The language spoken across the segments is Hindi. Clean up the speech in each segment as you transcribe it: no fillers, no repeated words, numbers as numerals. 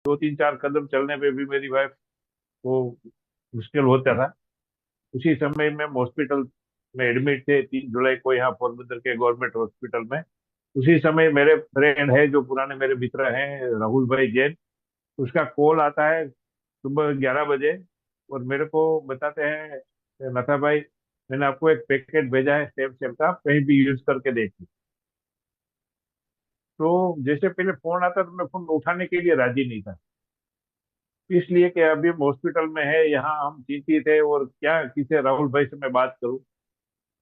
दो तीन चार कदम चलने पे भी मेरी वाइफ को मुश्किल होता था। उसी समय में हॉस्पिटल में एडमिट थे 3 जुलाई को, यहाँ पोरबंदर के गवर्नमेंट हॉस्पिटल में। उसी समय मेरे फ्रेंड है, जो पुराने मेरे मित्र हैं, राहुल भाई जैन, उसका कॉल आता है सुबह 11 बजे, और मेरे को बताते हैं, नथा भाई, मैंने आपको एक पैकेट भेजा है सेब सेब का, कहीं भी यूज करके देखिए। तो जैसे पहले फोन आता तो मैं फोन उठाने के लिए राजी नहीं था, इसलिए कि अभी हम हॉस्पिटल में है, यहाँ हम चिंतित है, और क्या किसे राहुल भाई से मैं बात करूं।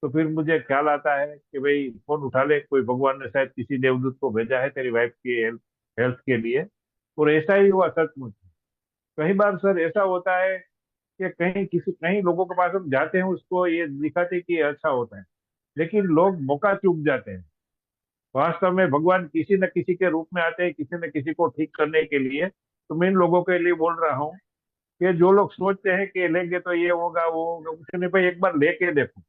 तो फिर मुझे ख्याल आता है कि भाई फोन उठा ले, कोई भगवान ने शायद किसी देवदूत को भेजा है तेरी वाइफ की हेल्थ हेल्थ के लिए। और ऐसा ही हुआ सचमुच। कई बार सर ऐसा होता है कि कहीं लोगों के पास हम जाते हैं, उसको ये दिखाते हैं कि ये अच्छा होता है, लेकिन लोग मौका चूक जाते हैं। वास्तव में भगवान किसी न किसी के रूप में आते हैं, किसी न किसी को ठीक करने के लिए। तो मैं इन लोगों के लिए बोल रहा हूँ कि जो लोग सोचते हैं कि लेंगे तो ये होगा वो होगा, कुछ नहीं भाई, एक बार लेके देखो।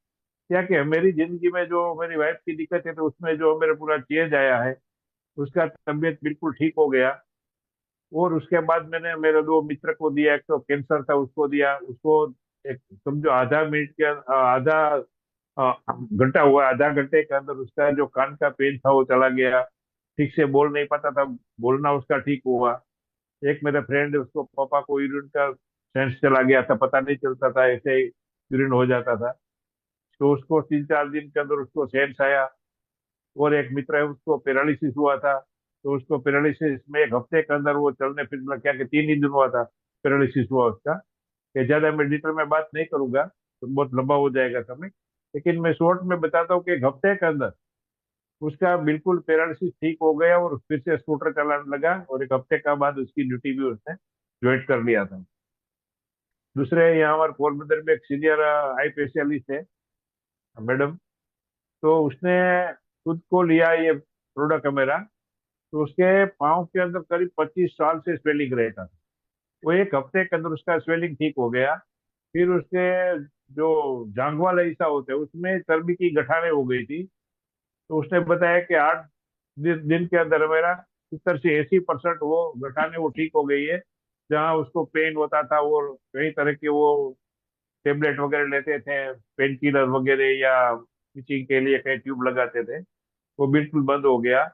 क्या क्या मेरी जिंदगी में जो मेरी वाइफ की दिक्कत है, तो उसमें जो मेरा पूरा चेंज आया है, उसका तबीयत बिल्कुल ठीक हो गया। और उसके बाद मैंने मेरे 2 मित्र को दिया, एक तो कैंसर था उसको दिया, उसको एक समझो आधा मिनट के आधा घंटा हुआ, आधा घंटे के अंदर उसका जो कान का पेन था वो चला गया। ठीक से बोल नहीं पाता था, बोलना उसका ठीक हुआ। एक मेरा फ्रेंड है, उसको पापा को यूरिन का सेंस चला गया था, पता नहीं चलता था, ऐसे ही यूरिन हो जाता था। तो उसको 3 4 दिन के अंदर उसको सेंस आया। और एक मित्र है, उसको पैरालिसिस हुआ था। तो उसको पैरालिसिस में 1 हफ्ते के अंदर वो चलने फिरना, क्या कि 3 ही दिन हुआ था पैरालिसिस हुआ उसका। कि ज्यादा मैं डिटेल में बात नहीं करूंगा तो बहुत लंबा हो जाएगा समय, लेकिन मैं शॉर्ट में बताता हूँ कि 1 हफ्ते के अंदर उसका बिल्कुल पैरालिसिस ठीक हो गया, और फिर से स्कूटर चलाने लगा, और 1 हफ्ते का बाद उसकी ड्यूटी भी उसने ज्वाइन कर लिया था। दूसरे यहाँ हमारे पोरबंदर में एक सीनियर आई स्पेशलिस्ट है, मैडम। तो उसने खुद को लिया ये प्रोडक्ट है मेरा। तो उसके पाँव के अंदर करीब 25 साल से स्वेलिंग रहता था। वो 1 हफ्ते के अंदर उसका स्वेलिंग ठीक हो गया। फिर उसके जो जांघ वाला हिस्सा होता है, उसमें चर्बी की गठारें हो गई थी। तो उसने बताया कि 8 दिन के अंदर मेरा 70 से 80% वो गठाने वो ठीक हो गई है। जहाँ उसको पेन होता था, वो कई तरह के वो टेबलेट वगैरह लेते थे, पेन किलर वगैरह, या स्टिचिंग के लिए कई ट्यूब लगाते थे, वो बिल्कुल बंद हो गया।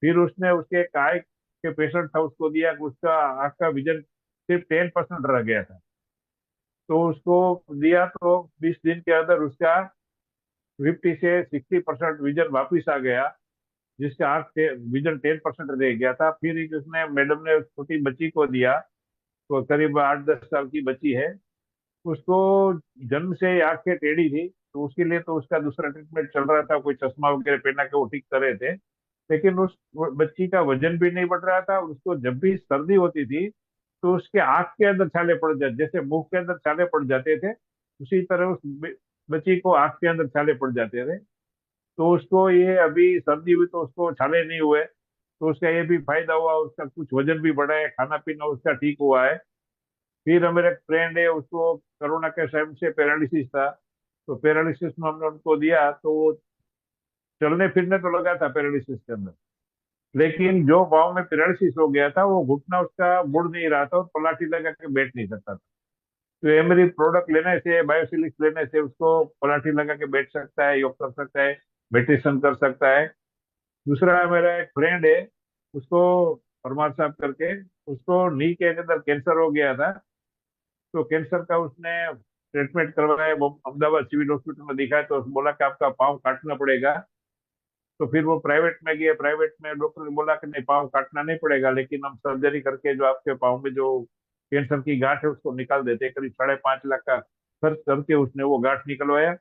फिर उसने उसके एक आय के पेशेंट था, उसको दिया कि उसका आंख का विजन सिर्फ 10% रह गया था। तो उसको दिया तो 20 दिन के अंदर उसका 50 से 60% विजन वापिस आ गया, जिसका आंख विजन 10% रह गया था। फिर एक उसने मैडम ने छोटी बच्ची को दिया, तो करीब 8 10 साल की बच्ची है। उसको जन्म से ही आंखें टेढ़ी थी, तो उसके लिए तो उसका दूसरा ट्रीटमेंट चल रहा था, कोई चश्मा वगैरह पहना के वो ठीक कर रहे थे। लेकिन उस बच्ची का वजन भी नहीं बढ़ रहा था, उसको जब भी सर्दी होती थी तो उसके आंख के अंदर छाले पड़ जाते, जैसे मुंह के अंदर छाले पड़ जाते थे, उसी तरह उस बच्ची को आंख के अंदर छाले पड़ जाते थे। तो उसको ये अभी सर्दी हुई तो उसको छाले नहीं हुए, तो उसका ये भी फायदा हुआ, उसका कुछ वजन भी बढ़ा है, खाना पीना उसका ठीक हुआ है। फिर मेरा एक फ्रेंड है, उसको कोरोना के टाइम से पैरालिसिस था। तो पैरालिसिस में हमने उनको दिया, तो वो चलने फिरने तो लगा था पैरालिसिस के अंदर, लेकिन जो पाँव में पैरालिसिस हो गया था, वो घुटना उसका मुड़ नहीं रहा था, और पलाटी लगा के बैठ नहीं सकता था। तो एमरी प्रोडक्ट लेने से, बायोसिलिक्स लेने से उसको पलाटी लगा के बैठ सकता है, योग कर सकता है, मेडिटेशन कर सकता है। दूसरा मेरा एक फ्रेंड है, उसको परमार साहब करके, उसको नी के अंदर कैंसर हो गया था। तो कैंसर का उसने ट्रीटमेंट करवाया, वो अहमदाबाद सिविल हॉस्पिटल में दिखाया, तो उसने बोला कि आपका पाँव काटना पड़ेगा। तो फिर वो प्राइवेट में गए, प्राइवेट में डॉक्टर ने बोला कि नहीं, पाँव काटना नहीं पड़ेगा, लेकिन हम सर्जरी करके जो आपके पाँव में जो कैंसर की गांठ है उसको निकाल देते हैं। करीब 5.5 लाख का खर्च करके उसने वो गांठ निकलवाया।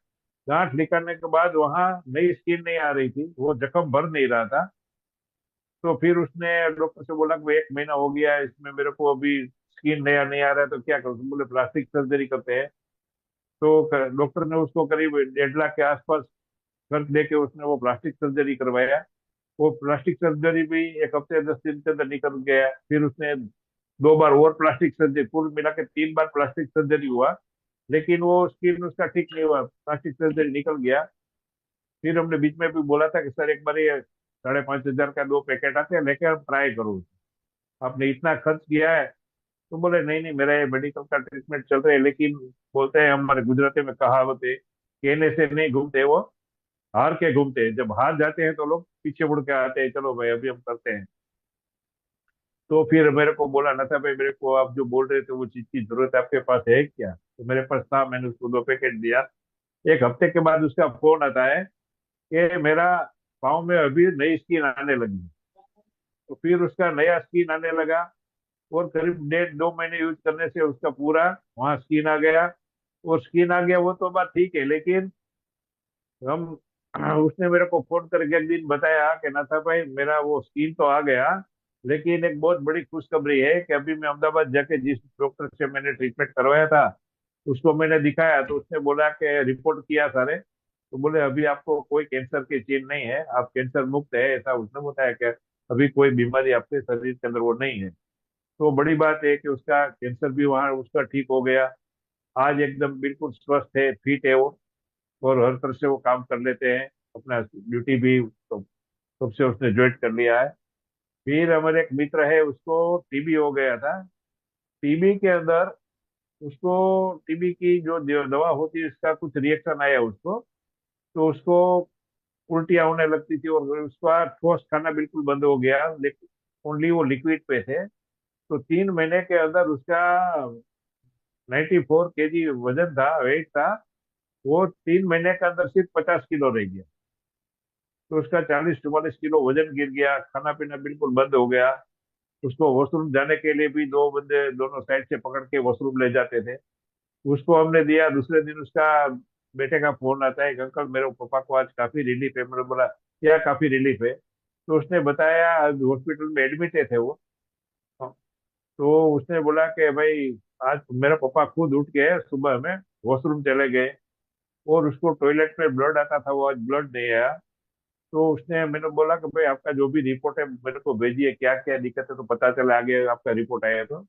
गांठ निकालने के बाद वहां नई स्किन नहीं आ रही थी, वो जख्म भर नहीं रहा था। तो फिर उसने डॉक्टर से बोला कि 1 महीना हो गया है, इसमें मेरे को अभी स्किन नया नहीं आ रहा है, तो क्या करूँ। बोले प्लास्टिक सर्जरी करते हैं। तो डॉक्टर ने उसको करीब 1.5 लाख के आसपास खर्च लेके उसने वो प्लास्टिक सर्जरी करवाया। वो प्लास्टिक सर्जरी भी 1 हफ्ते 10 दिन के अंदर निकल गया। फिर उसने 2 बार और प्लास्टिक सर्जरी, कुल मिला के 3 बार प्लास्टिक सर्जरी हुआ, लेकिन वो स्किन उसका ठीक नहीं हुआ, प्लास्टिक सर्जरी निकल गया। फिर हमने बीच में भी बोला था कि सर एक बार ये 5,500 का 2 पैकेट आते हैं, लेके आप ट्राई करो। आपने इतना खर्च किया है। तो बोले नहीं नहीं, मेरा ये मेडिकल का ट्रीटमेंट चल रहा है, लेकिन बोलते हैं हमारे गुजराती में कहावत है, कहने से नहीं घूमते वो, हार के घूमते हैं। जब हार जाते हैं तो लोग पीछे मुड़ के आते हैं, चलो भाई अभी हम करते हैं। तो फिर मेरे को बोला ना था भाई, मेरे को आप जो बोल रहे थे वो चीज की जरूरत आपके पास है क्या? तो मेरे पास था, मैंने उसको 2 पैकेट दिया। एक हफ्ते के बाद उसका फोन आता है कि मेरा पाँव में अभी नई स्किन आने लगी। तो फिर उसका नया स्किन आने लगा, और करीब 1.5 2 महीने यूज करने से उसका पूरा वहाँ स्किन आ गया। और स्किन आ गया वो तो बात ठीक है, लेकिन हम उसने मेरे को फोन करके एक दिन बताया कि ना था भाई, मेरा वो स्किन तो आ गया, लेकिन एक बहुत बड़ी खुशखबरी है कि अभी मैं अहमदाबाद जाके जिस डॉक्टर से मैंने ट्रीटमेंट करवाया था उसको मैंने दिखाया, तो उसने बोला कि रिपोर्ट किया सारे, तो बोले अभी आपको कोई कैंसर की चीज नहीं है, आप कैंसर मुक्त है, ऐसा उसने बताया कि अभी कोई बीमारी आपके शरीर के अंदर वो नहीं है। तो बड़ी बात है कि उसका कैंसर भी वहाँ उसका ठीक हो गया। आज एकदम बिल्कुल स्वस्थ है, फिट है वो, और हर तरह से वो काम कर लेते हैं, अपना ड्यूटी भी तो कब से उसने ज्वाइन कर लिया है। फिर हमारे एक मित्र है, उसको टीबी हो गया था। टीबी के अंदर उसको, टीबी की जो दवा होती है उसका कुछ रिएक्शन आया उसको, तो उसको उल्टियाँ होने लगती थी, और उसका ठोस खाना बिल्कुल बंद हो गया, लेकिन ओनली वो लिक्विड पे थे। तो 3 महीने के अंदर उसका 94 kg वजन था, वेट था। वो 3 महीने के अंदर सिर्फ 50 किलो रह गया। तो उसका 40 44 किलो वजन गिर गया, खाना पीना बिल्कुल बंद हो गया। उसको वॉशरूम जाने के लिए भी 2 बंदे दोनों साइड से पकड़ के वॉशरूम ले जाते थे। उसको हमने दिया, दूसरे दिन उसका बेटे का फोन आता है कि अंकल मेरे पापा को आज काफी रिलीफ है। मैंने बोला क्या काफी रिलीफ है? तो उसने बताया, आज हॉस्पिटल में एडमिट थे वो। तो उसने बोला कि भाई आज मेरा पापा खुद उठ के सुबह में वॉशरूम चले गए, और उसको टॉयलेट में ब्लड आता था, वो आज ब्लड नहीं आया। तो उसने, मैंने बोला कि भाई आपका जो भी रिपोर्ट है मेरे को भेजिए, क्या क्या दिक्कत है, तो पता चला आगे आपका रिपोर्ट आया। तो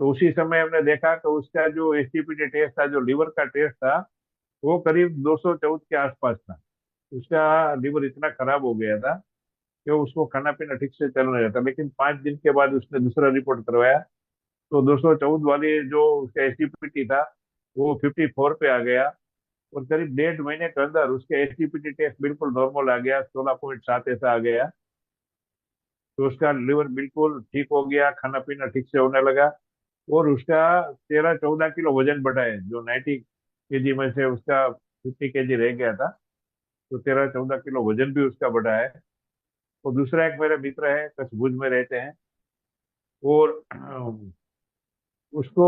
उसी समय हमने देखा कि उसका जो एसटीपीटी टेस्ट था, जो लीवर का टेस्ट था, वो करीब 214 के आसपास था। उसका लीवर इतना खराब हो गया था कि उसको खाना पीना ठीक से चल नहीं रहा था। लेकिन 5 दिन के बाद उसने दूसरा रिपोर्ट करवाया, तो 214 वाली जो उसका एसटीपीटी था वो 54 पे आ गया। और करीब 1.5 महीने के अंदर उसके एसटीपीटी टेस्ट बिल्कुल नॉर्मल आ गया, 16.7 ऐसा आ गया। तो उसका लिवर बिल्कुल ठीक हो गया, खाना पीना ठीक से होने लगा। और उसका 13 14 किलो वजन बढ़ा है, जो 90 kg में से उसका 50 kg रह गया था। तो 13 14 किलो वजन भी उसका बढ़ा है। और दूसरा एक मेरा मित्र है, कच्छ भुज में रहते हैं, और उसको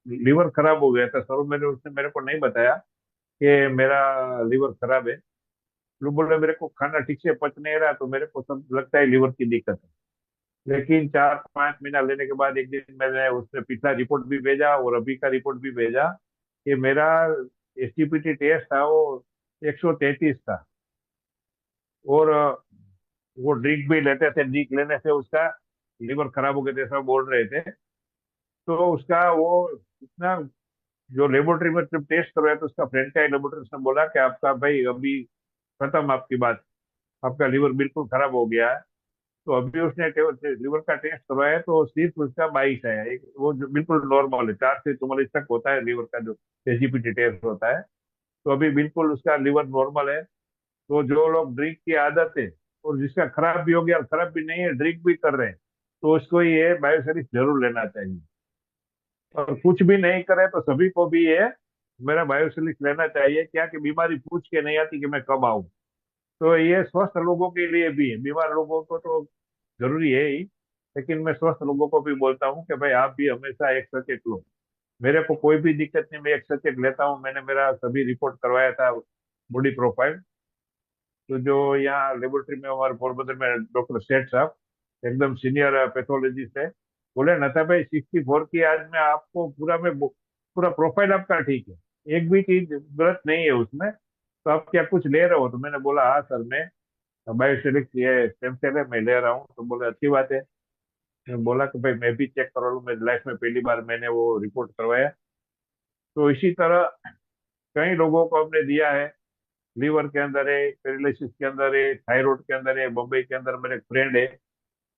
लीवर खराब हो गया था सर। मैंने, उसने मेरे को नहीं बताया कि मेरा लीवर खराब है। लोग बोले मेरे को खाना ठीक से पच नहीं रहा, तो मेरे को सब लगता है लीवर की दिक्कत है। लेकिन 4 5 महीना लेने के बाद एक दिन मैंने उसने पिछला रिपोर्ट भी भेजा और अभी का रिपोर्ट भी भेजा कि मेरा एसटीपीटी टेस्ट था वो 133 था। और वो ड्रिंक भी लेते थे, ड्रिंक लेने से उसका लीवर खराब हो गया था, ऐसा बोल रहे थे। तो उसका वो इतना, जो लेबोरेटरी में जब टेस्ट करवाया तो उसका फ्रेंड का लेबोरेटरी, उसने बोला कि आपका भाई अभी खत्म आपकी बात, आपका लीवर बिल्कुल खराब हो गया है। तो अभी उसने लीवर का टेस्ट करवाया तो सिर्फ उसका 22 है, एक वो जो बिल्कुल नॉर्मल है, 4 से 44 तक होता है लीवर का जो एसजीपीटी टेस्ट होता है। तो अभी बिल्कुल उसका लीवर नॉर्मल है। तो जो लोग ड्रिंक की आदत है, और जिसका खराब भी हो गया और खराब भी नहीं है, ड्रिंक भी कर रहे हैं, तो उसको ये बायोसरिस जरूर लेना चाहिए। और कुछ भी नहीं करे तो सभी को भी ये मेरा बायोसिलिक लेना चाहिए। क्या कि बीमारी पूछ के नहीं आती कि मैं कब आऊं। तो ये स्वस्थ लोगों के लिए भी है, बीमार लोगों को तो जरूरी है ही, लेकिन मैं स्वस्थ लोगों को भी बोलता हूँ कि भाई आप भी हमेशा एक सचेत लो। मेरे को कोई भी दिक्कत नहीं, मैं एक सचेत लेता हूँ। मैंने मेरा सभी रिपोर्ट करवाया था, बॉडी प्रोफाइल। तो जो यहाँ लेबोरेटरी में हमारे पोरबंदर में डॉक्टर सेठ साहब, एकदम सीनियर पैथोलॉजिस्ट है, बोले नता भाई 64 की आज में आपको पूरा में पूरा प्रोफाइल आपका ठीक है, एक भी चीज गलत नहीं है उसमें, तो आप क्या कुछ ले रहे हो? तो मैंने बोला हाँ सर, मैं बायोसिलिक्स ये स्टेम सेल है, मैं ले रहा हूँ। तो बोले अच्छी बात है। मैं बोला कि भाई मैं भी चेक करा लूँ, मेरी लाइफ में पहली बार मैंने वो रिपोर्ट करवाया। तो इसी तरह कई लोगों को हमने दिया है। लीवर के अंदर है, पेरालिसिस के अंदर है, थायराइड के अंदर है, बम्बई के अंदर मेरे फ्रेंड है,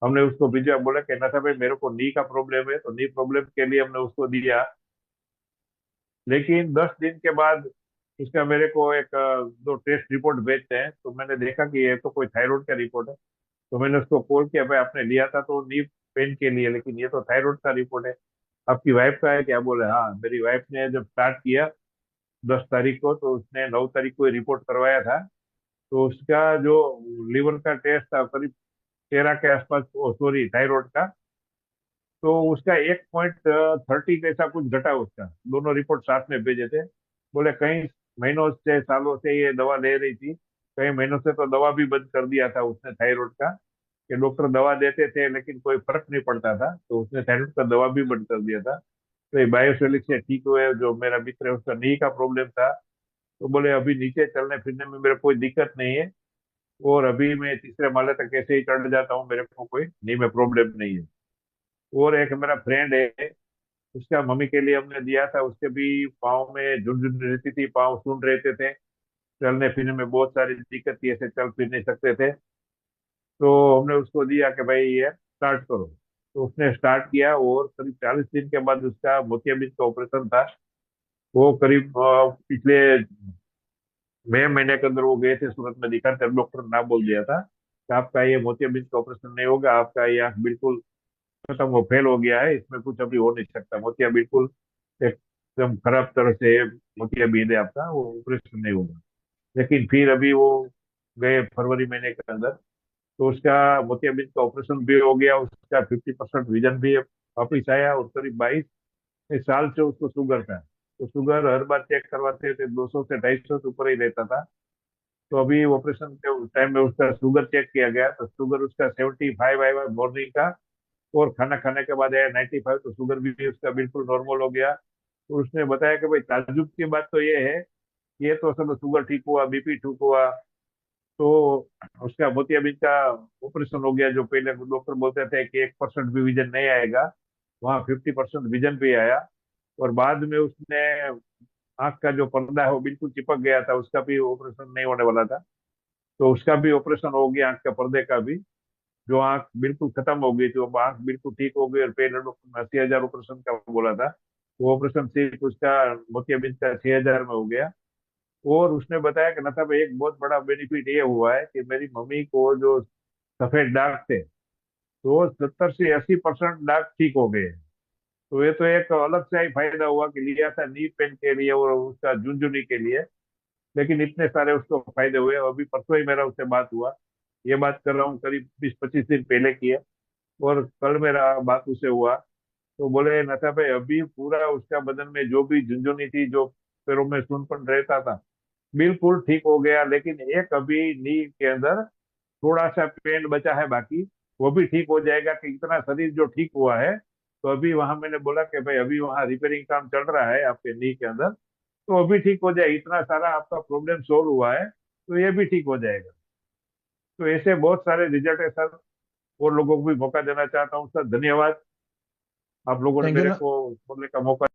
हमने उसको भेजा, बोला कि ना था भाई मेरे को नी का प्रॉब्लम है, तो नी प्रॉब्लम के लिए हमने उसको दिया। लेकिन 10 दिन के बाद उसका मेरे को एक दो टेस्ट रिपोर्ट भेजते हैं, तो मैंने देखा कि ये तो कोई थायराइड का रिपोर्ट है। तो मैंने उसको कॉल किया, भाई आपने लिया था तो नी पेन के लिए, लेकिन ये तो थायराइड का रिपोर्ट है, आपकी वाइफ का है क्या? बोले हाँ, मेरी वाइफ ने जब स्टार्ट किया 10 तारीख को, तो उसने 9 तारीख को रिपोर्ट करवाया था। तो उसका जो लीवर का टेस्ट था करीब 13 के आसपास, सॉरी थायराइड का, तो उसका 1.30 जैसा कुछ घटा उसका। दोनों रिपोर्ट साथ में भेजे थे। बोले कई महीनों से, सालों से ये दवा ले रही थी, कई महीनों से तो दवा भी बंद कर दिया था उसने थायराइड का, कि डॉक्टर दवा देते थे लेकिन कोई फर्क नहीं पड़ता था, तो उसने थायराइड का दवा भी बंद कर दिया था। तो ये बायोसोलिक से ठीक हुए, जो मेरा मित्र है उसका नी का प्रॉब्लम था, तो बोले अभी नीचे चलने फिरने में मेरे कोई दिक्कत नहीं है, और अभी मैं तीसरे माले तक कैसे ही चढ़ जाता हूँ, मेरे को कोई नी में प्रॉब्लम नहीं है। और एक मेरा फ्रेंड है, उसका मम्मी के लिए हमने दिया था, उसके भी पाँव में झुनझुन रहती थी, पाँव सून रहते थे, चलने फिरने में बहुत सारी दिक्कत थी, ऐसे चल फिर नहीं सकते थे। तो हमने उसको दिया कि भाई ये स्टार्ट करो। तो उसने स्टार्ट किया, और करीब 40 दिन के बाद उसका मोतियाबिंद का ऑपरेशन था। वो करीब पिछले मई महीने के अंदर वो गए थे सूरत में दिखाने, तब डॉक्टर ने ना बोल दिया था कि आपका ये मोतियाबिंद का ऑपरेशन नहीं होगा, आपका ये आंख बिल्कुल खत्म, वो फेल हो गया है, इसमें कुछ अभी हो नहीं सकता, मोतिया बिल्कुल एकदम खराब तरह से मोतियाबिंद है आपका, वो ऑपरेशन नहीं होगा। लेकिन फिर अभी वो गए फरवरी महीने के अंदर, तो उसका मोतियाबिंद का ऑपरेशन भी हो गया, उसका 50% विजन भी वापिस आया, और करीब 22 साल से उसको शुगर था। तो शुगर हर बार चेक करवाते थे, 200 से 250 से ऊपर ही रहता था। तो अभी ऑपरेशन के टाइम में उसका शुगर चेक किया गया, तो शुगर उसका 75 आया मॉर्निंग का, और खाना खाने के बाद आया 95, तो शुगर भी उसका बिल्कुल नॉर्मल हो गया। तो उसने बताया कि भाई ताज्जुब की बात तो ये है, ये तो सब शुगर ठीक हुआ, बीपी ठीक हुआ, तो उसका मोतियाबिंद का ऑपरेशन हो गया। जो पहले डॉक्टर बोलते थे कि 1% भी विजन नहीं आएगा, वहाँ 50% विजन भी आया। और बाद में उसने आंख का जो पर्दा है वो बिल्कुल चिपक गया था, उसका भी ऑपरेशन नहीं होने वाला था, तो उसका भी ऑपरेशन हो गया, आंख का पर्दे का भी। जो आंख बिल्कुल खत्म हो गई थी, वो आंख बिल्कुल ठीक हो गई, और पहले डॉक्टर ने 80,000 ऑपरेशन का बोला था, वो ऑपरेशन सिर्फ उसका मोतियाबिंद का 6,000 में हो गया। और उसने बताया कि मतलब एक बहुत बड़ा बेनिफिट ये हुआ है कि मेरी मम्मी को जो सफेद दाग थे, तो 70 से 80% दाग ठीक हो गए। तो ये तो एक अलग से ही फायदा हुआ कि लिया था नी पेन के लिए और उसका झुनझुनी के लिए, लेकिन इतने सारे उसको फायदे हुए। अभी परसों ही मेरा उससे बात हुआ, ये बात कर रहा हूँ करीब 20-25 दिन पहले की है, और कल मेरा बात उससे हुआ। तो बोले नशा भाई अभी पूरा उसका बदन में जो भी झुंझुनी थी, जो पैरों में सूनपन रहता था, बिल्कुल ठीक हो गया। लेकिन एक अभी नी के अंदर थोड़ा सा पेन बचा है बाकी, वो भी ठीक हो जाएगा, कि इतना शरीर जो ठीक हुआ है। तो अभी वहां मैंने बोला कि भाई अभी वहाँ रिपेयरिंग काम चल रहा है आपके नी के अंदर, तो अभी ठीक हो जाए, इतना सारा आपका प्रॉब्लम सोल्व हुआ है, तो ये भी ठीक हो जाएगा। तो ऐसे बहुत सारे रिजल्ट है सर, और लोगों को भी मौका देना चाहता हूँ सर, धन्यवाद, आप लोगों ने थैंक यू मेरे ना। को बोलने का मौका